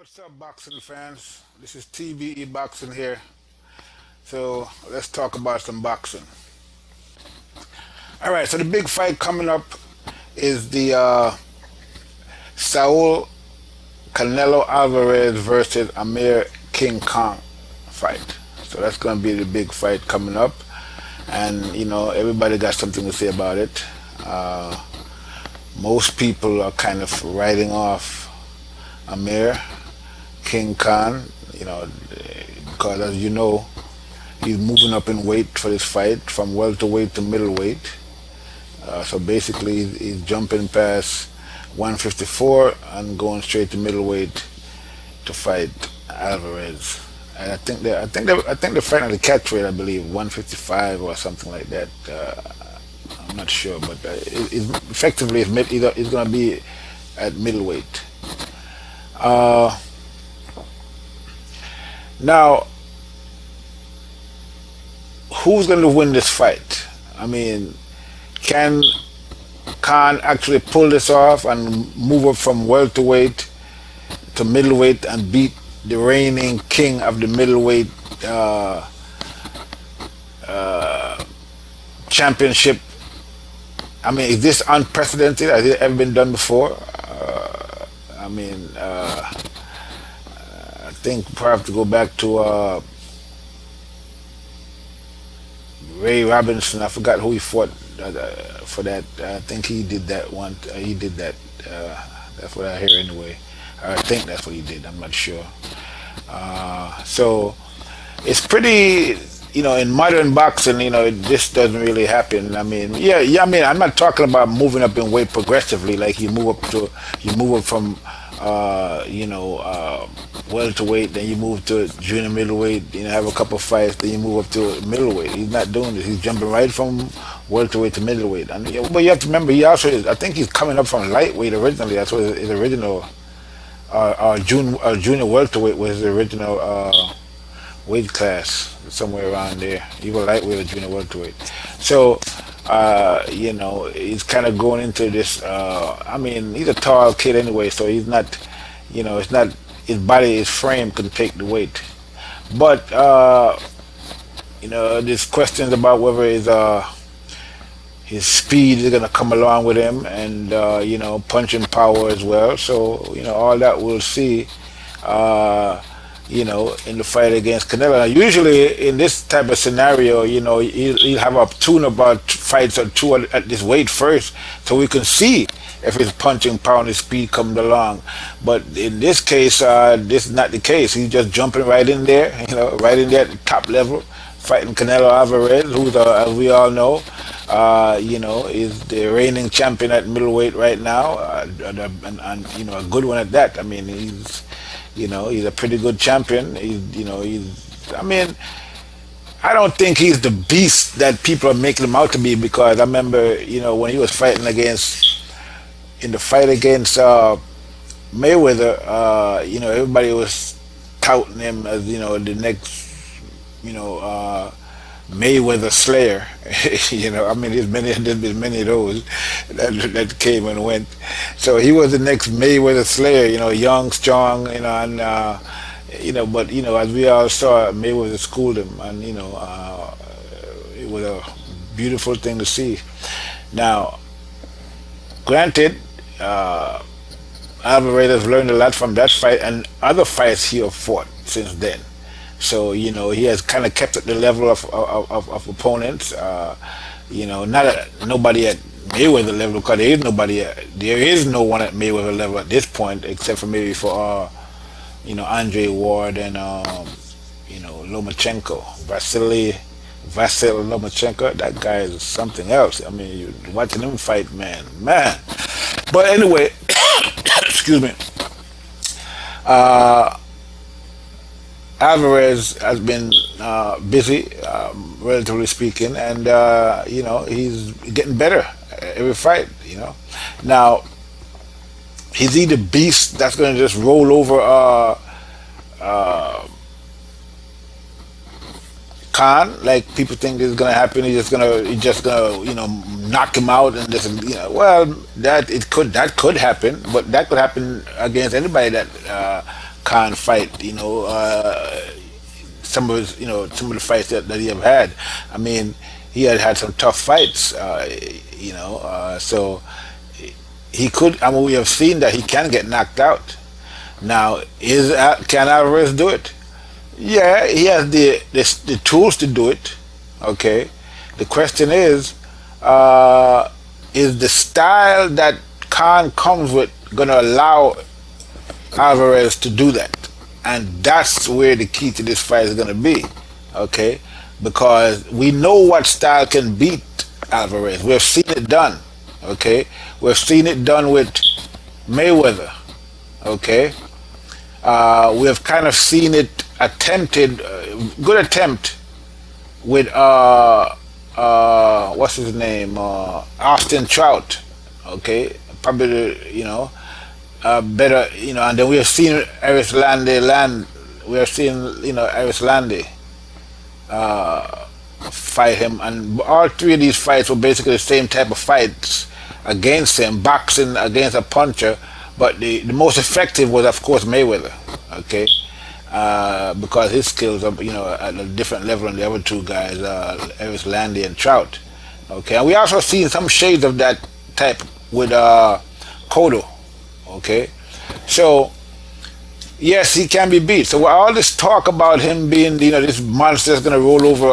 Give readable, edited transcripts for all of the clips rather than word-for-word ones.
What's up, boxing fans? This is TBE Boxing here. So let's talk about some boxing. All right. So the big fight coming up is the Saul Canelo Alvarez versus Amir King Khan fight. So that's going to be the big fight coming up, and everybody got something to say about it. Most people are kind of writing off Amir King Khan, because as you know, he's moving up in weight for this fight from welterweight to middleweight. So basically, he's jumping past 154 and going straight to middleweight to fight Alvarez. And I think they're fighting at the catchweight, I believe, 155 or something like that. I'm not sure, but effectively, it's going to be at middleweight. Now, who's going to win this fight? I mean, can Khan actually pull this off and move up from welterweight to middleweight and beat the reigning king of the middleweight championship? I mean, is this unprecedented? Has it ever been done before? I think perhaps to go back to Ray Robinson. I forgot who he fought for that. I think he did that one. He did that. That's what I hear anyway. I think that's what he did. I'm not sure. So it's pretty. In modern boxing, this doesn't really happen. I mean, yeah. I mean, I'm not talking about moving up in weight progressively, like you move up from, welterweight, then you move to junior middleweight, have a couple of fights, then you move up to middleweight. He's not doing this. He's jumping right from welterweight to middleweight. And but you have to remember, he also I think he's coming up from lightweight originally. That's what his original, junior welterweight was his original weight class, somewhere around there. Either lightweight or junior welterweight. So, he's kind of going into this. I mean, he's a tall kid anyway, so he's not, it's not his body, his frame could take the weight. But there's questions about whether his speed is gonna come along with him, and punching power as well. So all that we'll see. In the fight against Canelo. Now, usually in this type of scenario, he'll have a tune about fights or two at this weight first, so we can see if his punching power and his speed comes along. But in this case, this is not the case. He's just jumping right in there, right in there at the top level, fighting Canelo Alvarez, who's, as we all know, is the reigning champion at middleweight right now, and a good one at that. I mean, he's a pretty good champion. I mean, I don't think he's the beast that people are making him out to be, because I remember, when he was fighting in the fight against Mayweather, everybody was touting him as, the next, Mayweather Slayer. I mean, there's been many of those that came and went. So he was the next Mayweather Slayer. Young, strong. But as we all saw, Mayweather schooled him, and it was a beautiful thing to see. Now, granted, Alvarez has learned a lot from that fight and other fights he have fought since then. So he has kind of kept at the level of opponents. Not nobody at Mayweather level, because there is no one at Mayweather level at this point, except for maybe for Andre Ward and Lomachenko, Vasil Lomachenko. That guy is something else. I mean, you watching him fight, man. But anyway, excuse me. Alvarez has been busy, relatively speaking, and he's getting better every fight. Now, is he the beast that's going to just roll over Khan, like people think is going to happen? He's just gonna knock him out, and just well, that could happen, but that could happen against anybody that Khan fight, some of his, some of the fights that he have had. I mean, he had some tough fights, so he could. I mean, we have seen that he can get knocked out. Now, can Alvarez do it? Yeah, he has the tools to do it. Okay, the question is the style that Khan comes with going to allow Alvarez to do that? And that's where the key to this fight is going to be, okay? Because we know what style can beat Alvarez. We've seen it done, okay? We've seen it done with Mayweather, okay? We have kind of seen it attempted, good attempt with what's his name, Austin Trout, okay? Probably, better, and then we have seen Eris Lande fight him, and all three of these fights were basically the same type of fights against him, boxing against a puncher, but the most effective was, of course, Mayweather, okay, because his skills are, at a different level than the other two guys, Eris Lande and Trout, okay, and we also seen some shades of that type with Cotto. Okay, so yes, he can be beat. So all this talk about him being, this monster that's gonna roll over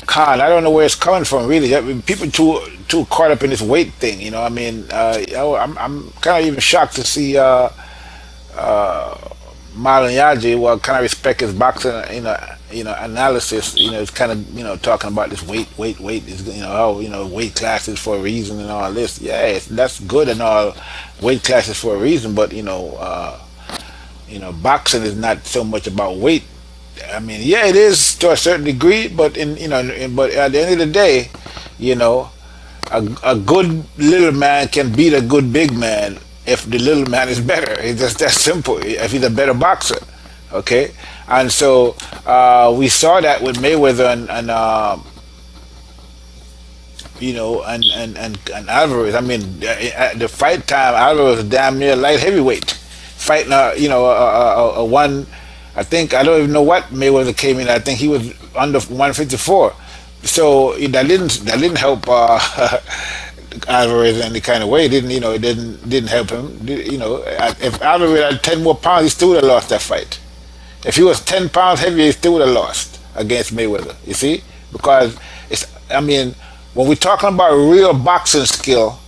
Khan, I don't know where it's coming from, really. I mean, people too caught up in this weight thing. I mean, I'm kind of even shocked to see Marlon Yaji. Well, kind of respect his boxing, analysis. It's kind of, talking about this weight is, weight classes for a reason and all this. Yeah, that's good and all, weight classes for a reason, but boxing is not so much about weight. I mean, yeah, it is to a certain degree, but but at the end of the day, a good little man can beat a good big man if the little man is better. It's just that simple. If he's a better boxer, okay. And so we saw that with Mayweather and Alvarez. I mean, at the fight time, Alvarez was damn near light heavyweight, fighting a one. I think, I don't even know what Mayweather came in. I think he was under 154. So that didn't help Alvarez in any kind of way. It didn't help him. If Alvarez had 10 more pounds, he still would have lost that fight. If he was 10 pounds heavier, he still would have lost against Mayweather. You see, because when we're talking about real boxing skill,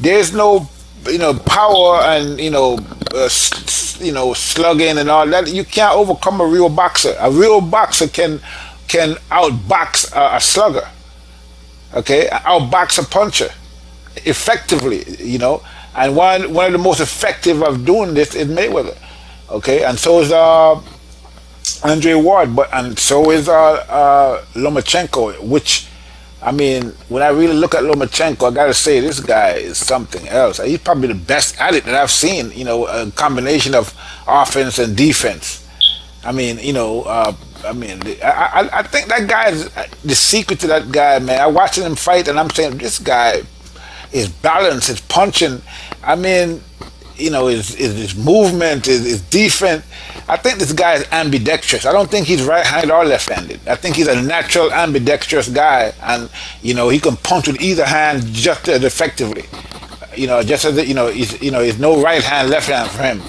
there's no power and slugging and all that. You can't overcome a real boxer. A real boxer can outbox a slugger, okay, outbox a puncher effectively, and one of the most effective of doing this is Mayweather, okay, and so is Andre Ward, and so is Lomachenko, which, I mean, when I really look at Lomachenko, I gotta say this guy is something else. He's probably the best at it that I've seen. A combination of offense and defense. I mean, I think that guy is the secret to that guy, man. I'm watching him fight, and I'm saying this guy is balanced, his punching. I mean, his movement, his defense. I think this guy is ambidextrous. I don't think he's right-handed or left-handed. I think he's a natural ambidextrous guy, and he can punch with either hand just as effectively. Just as there's no right hand, left hand for him.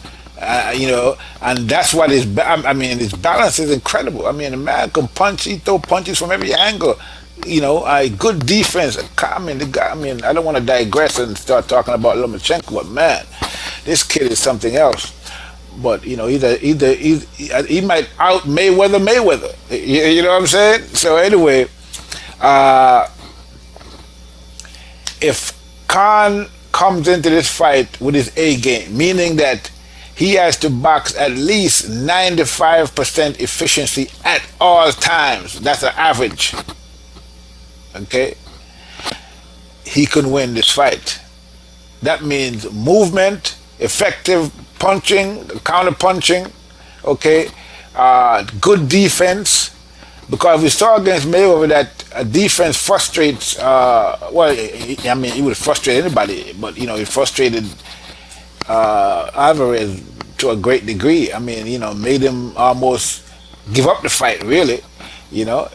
And that's what his balance is incredible. I mean, the man can punch. He throw punches from every angle. A good defense. I mean, the guy. I mean, I don't want to digress and start talking about Lomachenko, but man, this kid is something else. But he might out Mayweather. You know what I'm saying? So anyway, if Khan comes into this fight with his A game, meaning that he has to box at least 95% efficiency at all times. That's an average. Okay? He can win this fight. That means movement, effective punching, counter punching, okay, good defense, because we saw against Mayweather that defense frustrates, he would frustrate anybody, but he frustrated Alvarez to a great degree. I mean, made him almost give up the fight, really.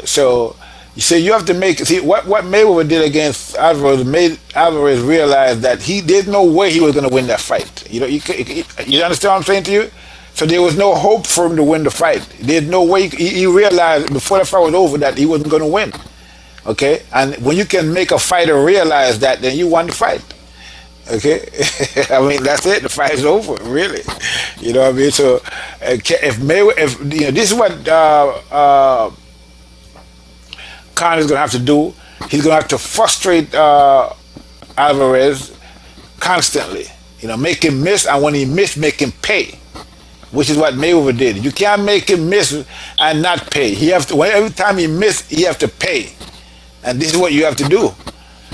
So you say you have to see what Mayweather did against Alvarez made Alvarez realize that there's no way he was going to win that fight. You understand what I'm saying to you? So there was no hope for him to win the fight. There's no way. He realized before the fight was over that he wasn't going to win. Okay, and when you can make a fighter realize that, then you won the fight. Okay, I mean that's it. The fight is over, really. You know what I mean? So if Mayweather, this is what Khan is going to have to do. He's going to have to frustrate Alvarez constantly. Make him miss, and when he miss, make him pay. Which is what Mayweather did. You can't make him miss and not pay. He have to. Every time he miss, he have to pay, and this is what you have to do.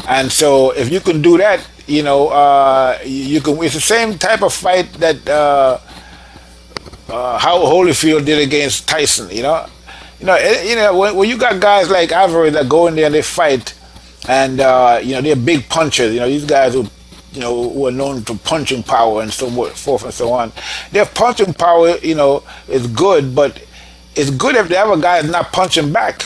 And so, if you can do that, you can. It's the same type of fight that how Holyfield did against Tyson. When you got guys like Alvarez that go in there and they fight, and they're big punchers. These guys who are known for punching power and so forth and so on. Their punching power, is good, but it's good if the other guy is not punching back.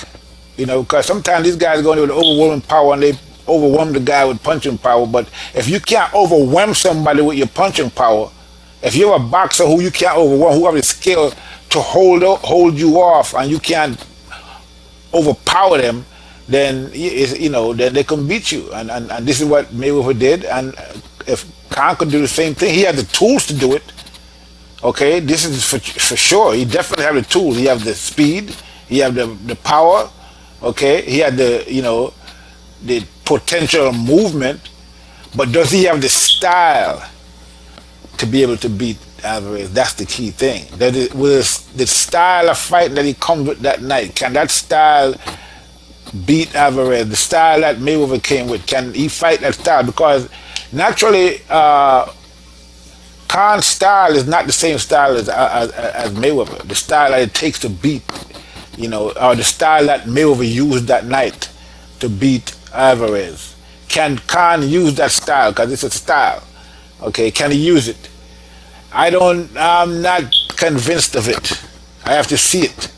Because sometimes these guys go into with overwhelming power and they overwhelm the guy with punching power. But if you can't overwhelm somebody with your punching power, if you're a boxer who you can't overwhelm, who have the skill to hold you off, and you can't overpower them, then then they can beat you, and this is what Mayweather did. And if Khan could do the same thing, he had the tools to do it. Okay, this is for sure. He definitely have the tools. He have the speed. He have the power. Okay, he had the the potential movement, but does he have the style to be able to beat Alvarez? That's the key thing. That is, with the style of fighting that he comes with that night, can that style beat Alvarez? The style that Mayweather came with, can he fight that style? Because naturally, Khan's style is not the same style as Mayweather. The style that it takes to beat, or the style that Mayweather used that night to beat Alvarez. Can Khan use that style? Because it's a style. Okay, can he use it? I'm not convinced of it. I have to see it.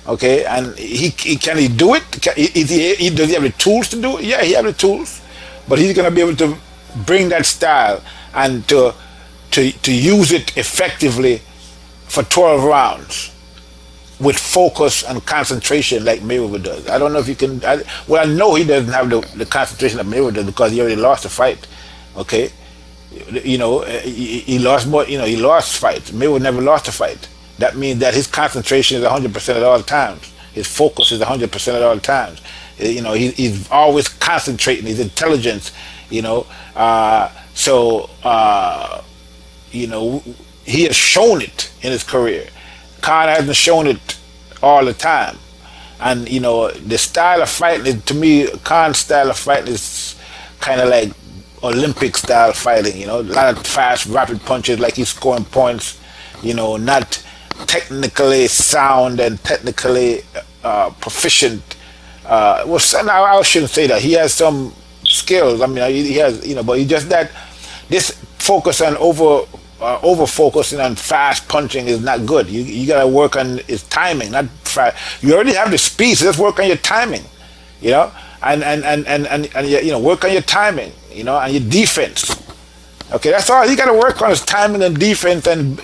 Okay, and can he do it? Does he have the tools to do it? Yeah, he has the tools, but he's gonna be able to bring that style and to use it effectively for 12 rounds with focus and concentration like Mayweather does. I don't know if you can. I know he doesn't have the concentration that Mayweather does because he already lost the fight. Okay, he lost more. He lost fights. Mayweather never lost a fight. That means that his concentration is 100% at all times. His focus is 100% at all times. He's always concentrating. His intelligence. He has shown it in his career. Khan hasn't shown it all the time. And the style of fighting, to me, Khan's style of fighting is kind of like Olympic style fighting. A lot of fast, rapid punches, like he's scoring points. Not technically sound and technically proficient. I shouldn't say that. He has some skills. I mean, he has, but he just that this focus on over focusing on fast punching is not good. You gotta work on his timing, not fast. You already have the speed, so just work on your timing, and work on your timing, and your defense. Okay, that's all. You gotta work on his timing and defense, and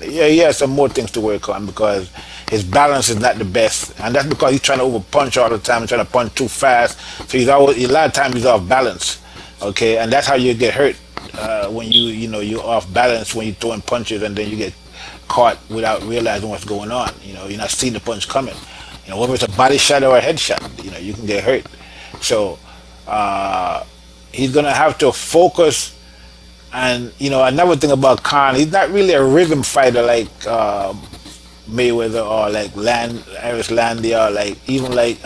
he has some more things to work on because his balance is not the best, and that's because he's trying to over punch all the time, trying to punch too fast. So a lot of times he's off balance. Okay, and that's how you get hurt. When you're off balance when you're throwing punches, and then you get caught without realizing what's going on. You're not seeing the punch coming. Whether it's a body shot or a head shot, you can get hurt. So he's gonna have to focus. And another thing about Khan, he's not really a rhythm fighter like Mayweather or like Eris Landy or even like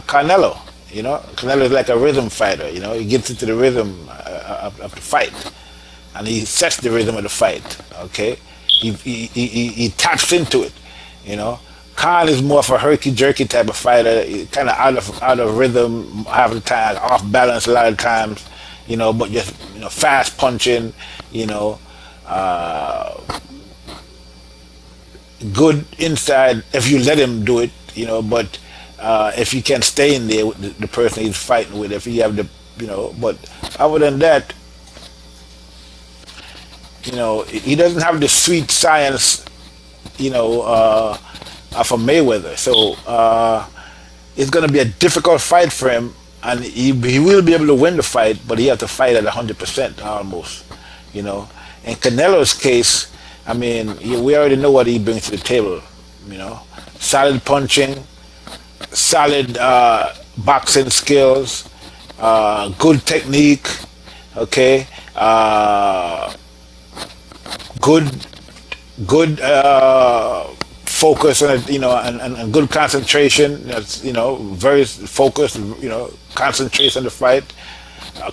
Canelo. Canelo is like a rhythm fighter. He gets into the rhythm of the fight, and he sets the rhythm of the fight. Okay, he taps into it. Khan is more of a herky-jerky type of fighter, kind of out of rhythm half the time, off balance a lot of times. But just fast punching. good inside if you let him do it, but if he can stay in there with the person he's fighting with, if he have the, but other than that, he doesn't have the sweet science, of a Mayweather. So it's going to be a difficult fight for him, and he will be able to win the fight, but he has to fight at 100% almost, In Canelo's case, I mean, we already know what he brings to the table, solid punching, solid boxing skills, good technique, okay, good focus on it, and good concentration. That's very focused, concentrates on the fight,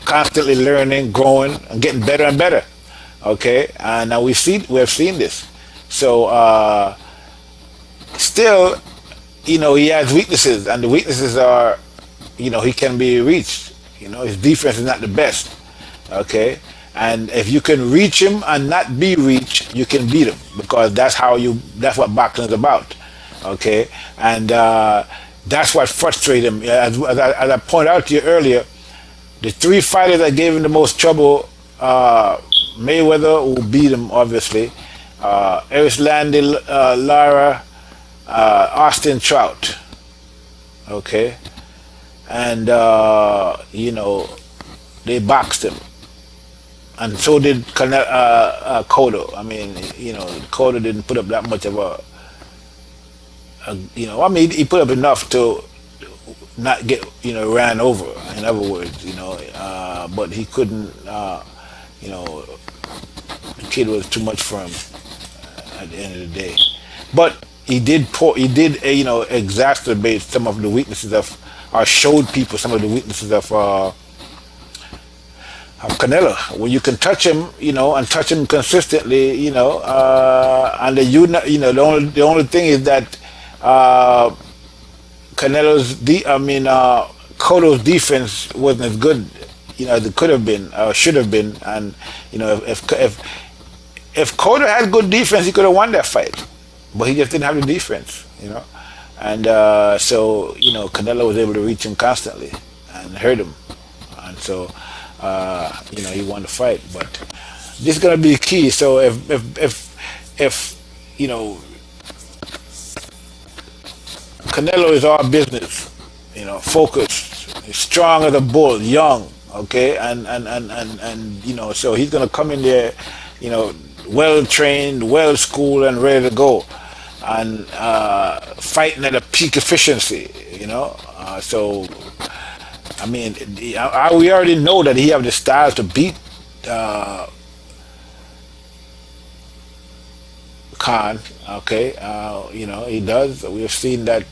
constantly learning, growing, and getting better and better. Okay, and now we have seen this. So still, he has weaknesses, and the weaknesses are, he can be reached. His defense is not the best. Okay, and if you can reach him and not be reached, you can beat him, because that's what boxing is about. Okay, and that's what frustrates him. As I pointed out to you earlier, the three fighters that gave him the most trouble, Mayweather, who beat him obviously, Erislandy Lara, Austin Trout. Okay, and they boxed him, and so did Cotto. I mean, Cotto didn't put up that much of I mean, he put up enough to not get ran over. In other words, but he couldn't. The kid was too much for him at the end of the day. But he did exacerbate some of the weaknesses or showed people some of the weaknesses of Canelo. When you can touch him, and touch him consistently, and the only thing is that Cotto's defense wasn't as good, as it could have been, or should have been. And if Cotto had good defense, he could have won that fight, but he just didn't have the defense, And so Canelo was able to reach him constantly and hurt him, and so he won the fight. But this is gonna be key. So if Canelo is all business, focused, strong as a bull, young, okay, and so he's gonna come in there, well trained, well schooled, and ready to go, and fighting at a peak efficiency, so I mean, we already know that he have the style to beat Khan. Okay, he does. We have seen that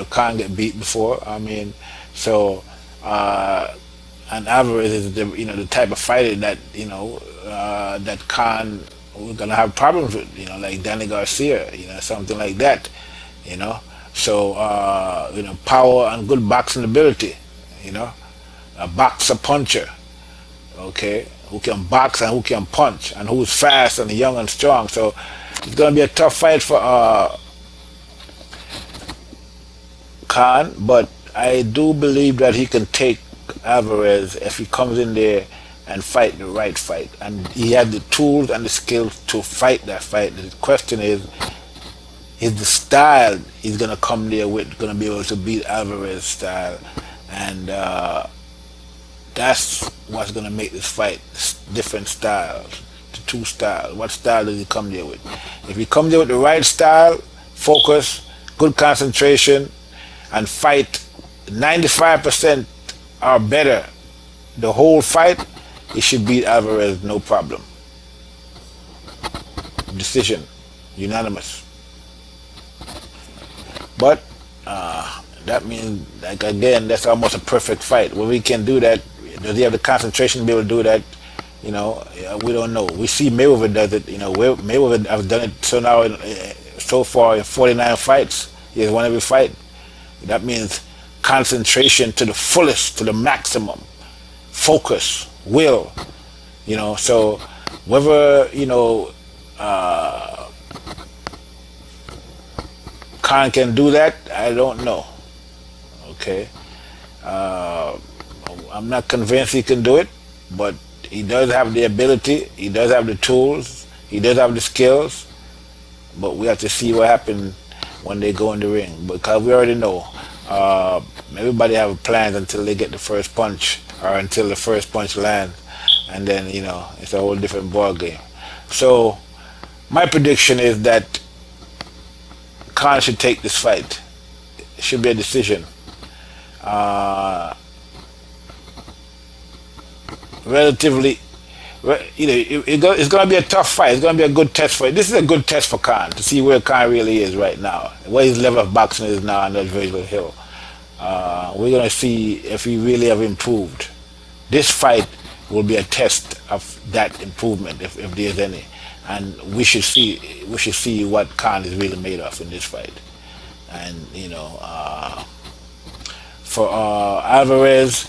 Khan get beat before. I mean, so and Alvarez is the type of fighter that that Khan, we're gonna have problems with, like Danny Garcia, something like that, So power and good boxing ability, a boxer puncher, okay, who can box and who can punch and who's fast and young and strong. So it's gonna be a tough fight for Khan, but I do believe that he can take Alvarez if he comes in there and fight the right fight, and he has the tools and the skills to fight that fight. The question is the style he's gonna come there with gonna be able to beat Alvarez's style, and that's what's gonna make this fight different styles, the two styles. What style does he come there with? If he comes there with the right style, focus, good concentration, and fight 95% or better the whole fight, he should beat Alvarez no problem. Decision, unanimous. But that means, like, again, that's almost a perfect fight. When we can do that, does he have the concentration to be able to do that? We don't know. We see Mayweather does it. Mayweather has done it so far in 49 fights. He has won every fight. That means concentration to the fullest, to the maximum, focus, will, so Whether, Khan can do that, I don't know. Okay. I'm not convinced he can do it, but he does have the ability, he does have the tools, he does have the skills, but we have to see what happens when they go in the ring, because we already know everybody have plans until they get the first punch or until the first punch lands, and then it's a whole different ball game. So my prediction is that Khan should take this fight. It should be a decision. Relatively, it's going to be a tough fight. It's going to be a good test for it. This is a good test for Khan to see where Khan really is right now, where his level of boxing is now on that visual hill. We're going to see if he really have improved. This fight will be a test of that improvement, if there's any, and we should see what Khan is really made of in this fight. And for Alvarez,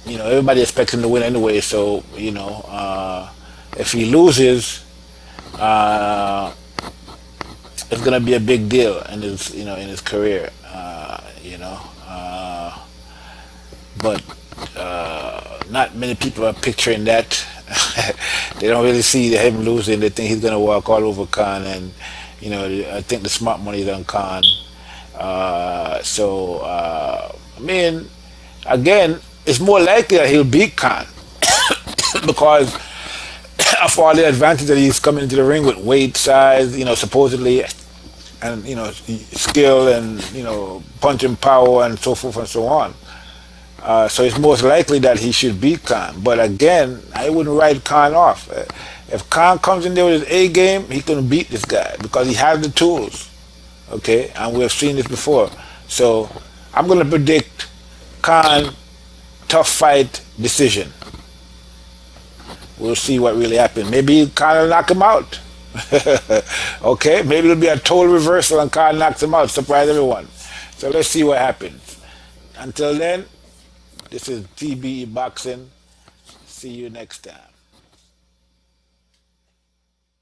everybody expects him to win anyway. So if he loses, it's gonna be a big deal in his career. But not many people are picturing that. They don't really see him losing. They think he's gonna walk all over Khan, and I think the smart money is on Khan. I mean, again, it's more likely that he'll beat Khan because of all the advantage that he's coming into the ring with, weight, size, supposedly, and skill, and punching power, and so forth and so on. So it's most likely that he should beat Khan. But again, I wouldn't write Khan off. If Khan comes in there with his A game, he can beat this guy because he has the tools. Okay, and we've seen this before. So I'm going to predict Khan tough fight decision. We'll see what really happens. Maybe Khan will knock him out. Okay, maybe it'll be a total reversal and Khan knocks him out, surprise everyone. So let's see what happens. Until then, this is TBE Boxing. See you next time.